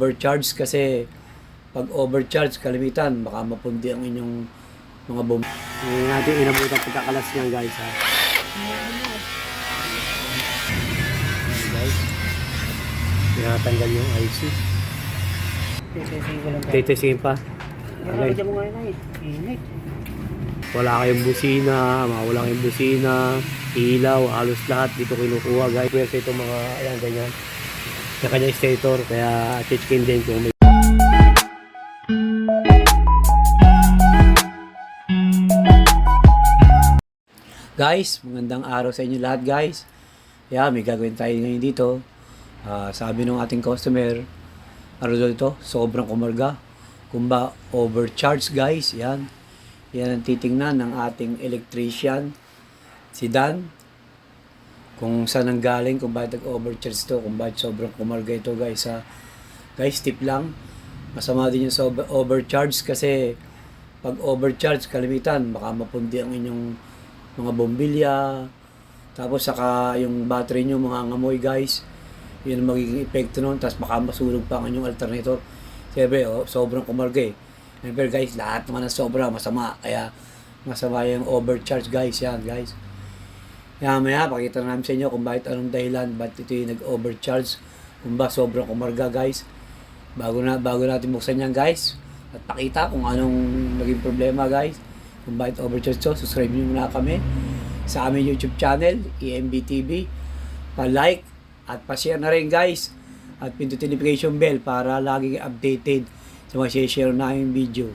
Overcharge kasi pag overcharge kalimitan baka mapundi ang inyong mga bomba. Ngayon natin inabutan pagkakalas niyan guys ha. Guys, tinatanggal yung IC. Titesingin pa. Okay. Wala kayong busina, wala kayong busina, ilaw, halos lahat dito kinukuha guys. Pwede itong mga, ayan, ganyan. Sa kanya stator, kaya chichikin din kung may. Guys, magandang araw sa inyo lahat guys. Yeah, may gagawin tayo ngayon dito. Sabi ng ating customer, ano dito, sobrang kumarga. Kumba, overcharge guys, yan. Yan ang titingnan ng ating electrician, si Dan. Kung saan ang galing, kung bakit nag-overcharge to, kung bakit sobrang kumarga ito guys. Guys, tip lang, masama din yung overcharge kasi pag overcharge kalimitan, baka mapundi ang inyong mga bombilya, tapos saka yung battery nyo mga ngamoy guys, yun ang magiging epekto nun, tapos baka masulog pa ang inyong alternator. Siyempre, sobrang kumarga eh. Siyempre guys, lahat naman ng sobra masama, kaya masama yung overcharge guys, yan guys. Kaya maya, pakita namin sa inyo kung bakit anong dahilan, bakit ito yung nag-overcharge, kung ba sobrang kumarga guys. Bago natin buksan yan guys, at pakita kung anong naging problema guys, kung bakit overcharge to, subscribe nyo muna kami sa aming YouTube channel, EMB TV. Pa-like at pa-share na rin guys, at pindutin notification bell para lagi updated sa mga share na yung video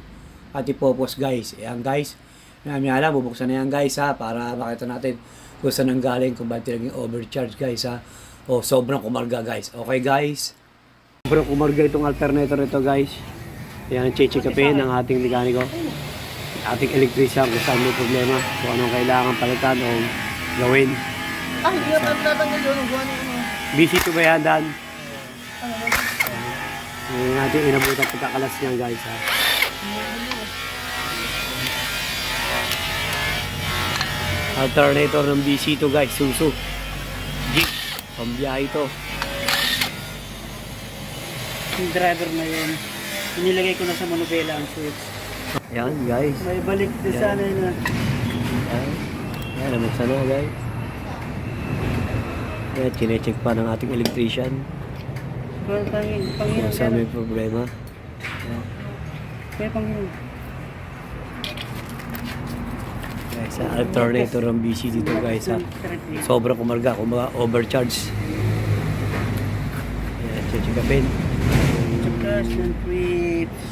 at ipopost guys. Ayan guys, namin alam, bubuksan na yan guys ha, para makita natin kung saan ang galing, kung bakit naging overcharge guys ha. Sobrang kumarga guys. Okay guys, Sobrang kumarga itong alternator nito guys. Yan ang chichikapin ng ating mekaniko, ating electrician kung saan may problema, kung anong kailangan palitan o gawin. Hindi na tatanggal yun. Busy to ba yan, Dan? Ngayon natin inabutan pagkakalas niyan guys ha. Alternator ng BC to guys, Suso Jeep, pambiyahe ito. Yung driver na yun, inilagay ko na sa manubela ang switch. Yan guys. May balik din sana yun na. Yan, nabuksan na guys. Yan, chinecheck pa ng ating electrician kung saan may problema. Yan. Kaya Panginoon. Guys, alternator ng BC dito guys ha. Sobrang kumarga, kumbaga overcharge. Yan, chichikapin Tsaka ng trips.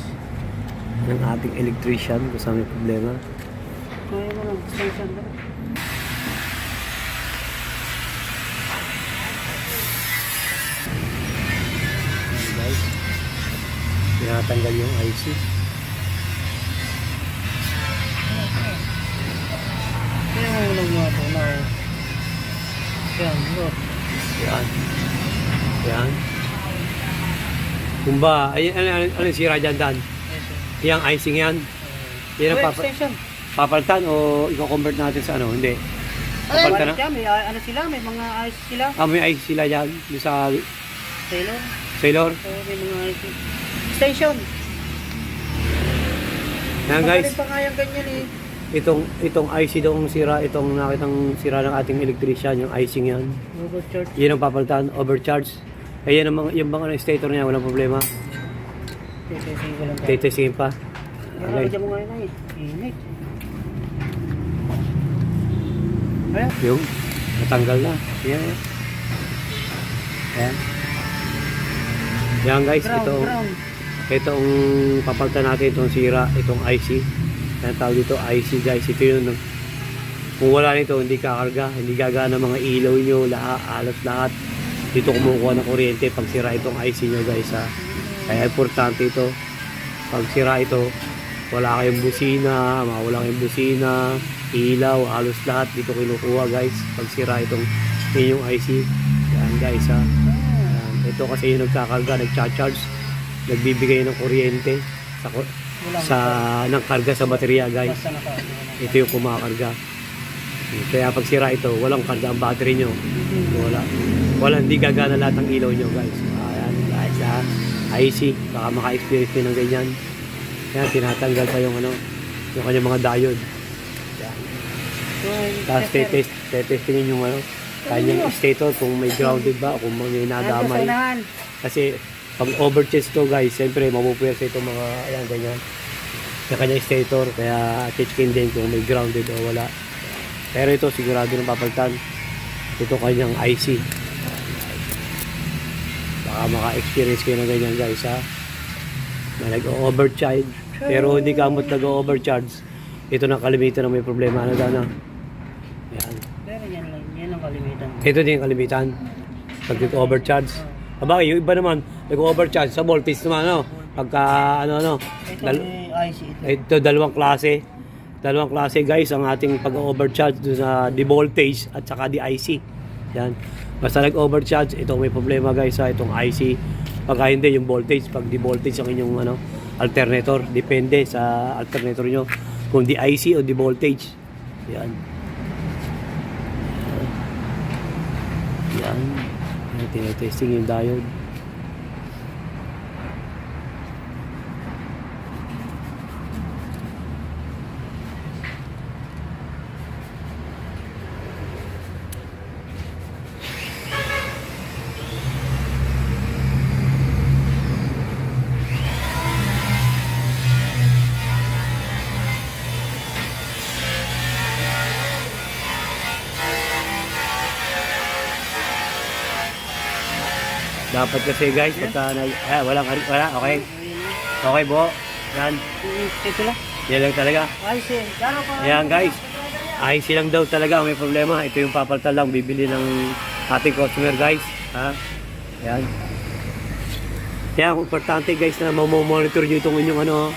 ng ating electrician kung saan may problema. Kaya mo lang, station na. Yan guys, tinatanggal yung IC. Kaya mo lang mga ito na. Yan, look. Yan. Yan. Kumba, ano yung sira dyan, Dan? Yang icing yan. Yan ang Station. papalitan o i-convert natin sa ano? Hindi. Ay, Papalitan na? may ano sila, may mga ayos sila. May ice sila dyan. Yung sa Sailor. sailor. May mga ayos. Station. Yan guys. Magaling pa nga yung ganyan eh. Itong IC daw ang sira. Itong nakitang sira ng ating electrician. Yung icing yan. Overcharge. Yan ang papalitan. Overcharge. Ayan ang yung mga stator niya. Walang problema. Testing ko lang tayo. Titesingin pa. Ano dyan mo ngayon ay? Init. Ayan. Yung natanggal na. Yan. Yan. Yan guys. Brown. Itong papalitan natin itong sira, itong IC. Yan tawag dito IC guys. Ito yun. Kung wala nito, hindi kakarga, hindi gagana mga ilaw nyo, halos lahat. Dito kumukuha ng kuryente pag sira itong IC nyo guys ha. Kaya importante ito. Pag sira ito, wala kayong busina, wala kayong busina, ilaw, halos lahat dito kinukuha guys. Pag sira itong inyong IC. Yan guys ha. Yan. Ito kasi yung nagkakarga, nagcha-charge, nagbibigay ng kuryente ng karga sa baterya guys. Basta naka. Ito yung kumakarga. Kaya pag sira ito, walang karga ang battery nyo. Wala, hindi gagana lahat ng ilaw nyo guys. Ayan guys ha. IC. Baka maka-experience din ng ganyan. Yan, tinatanggal pa yung yung kanyang mga diode. Yan. Tapos tetestingin yung kanyang stator kung may grounded ba o kung may nadamay. Kasi pag overcharge to guys, siyempre mapupuwersa itong mga ayan ganyan. Yung kanyang stator, kaya checkin din kung may grounded o wala. Pero ito sigurado ng papalitan. Ito kanyang IC. Baka maka-experience kayo ng ganyan guys ha. Na nag-overcharge. Pero hindi kamot nag-overcharge. Ito na kalimitan na may problema na gana. Yan. Pero yan ang kalimitan. Ito din yung kalimitan. Pag nag-overcharge. Abang, yung iba naman, nag-overcharge sa voltage naman, pagka, Ito may IC ito. ito, dalawang klase. Dalawang klase, guys, ang ating pag-overcharge doon sa di-voltage at saka di-IC. Yan. Basta nag-overcharge, ito may problema, guys, itong IC. Pagka hindi, yung voltage, pag di-voltage ang inyong, alternator. Depende sa alternator nyo. Kung di-IC o di-voltage. Yan. Yan. Yan, tinetesting yung diode. Dapat kasi guys, pagka wala, okay. Okay po. Yan. Ito lang. Yan lang talaga. IC. Kano pa? Ayan guys. IC lang daw talaga may problema. Ito yung papalitan lang bibili ng ating customer guys. Ha? Yan. Kaya importante guys na monitor nyo itong inyong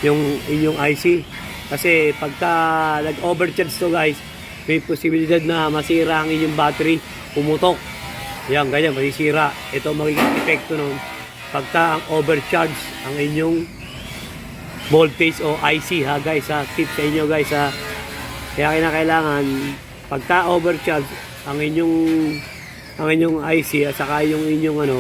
yung inyong IC. Kasi pagka nag-overcharge to guys, may posibilidad na masira ang inyong battery, pumutok. Yan, ganyan, masisira. Ito magiging epekto nun. Pagka ang overcharge ang inyong voltage o IC ha guys ha. Tip sa inyo guys ha. Kaya kinakailangan pagka overcharge ang inyong IC at saka yung inyong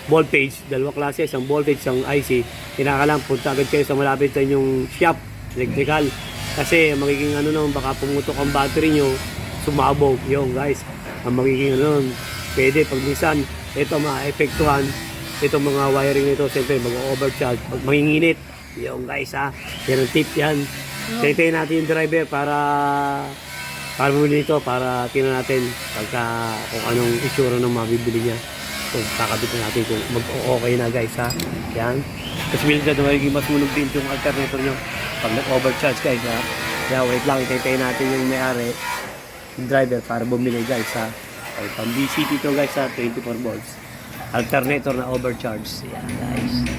voltage, dalawa klase, isang voltage, isang IC. Kinakailangan punta agad kayo sa malapit sa inyong shop, electrical. Kasi magiging baka pumutok ang battery nyo, sumabog. Yung guys, ang magiging pwede pag minsan ito maepektuhan itong mga wiring nito, siyempre mag-overcharge, pag manginginit. Yung guys ha, yan ang tip yan. Taytayin natin yung driver para bumili nito, para tingnan natin pagka kung anong itsura ng mabibili niya. So kakabit na natin kung mag-okay na guys ha. Yan. Kasi bilhin na magiging mas munog din yung alternator nyo pag nag-overcharge guys ha. Kaya wait lang, taytayin natin yung may-ari, yung driver, para bumili guys ha. Okay, pang BCT to guys ha, 24 volts. Alternator na overcharge. Yan guys.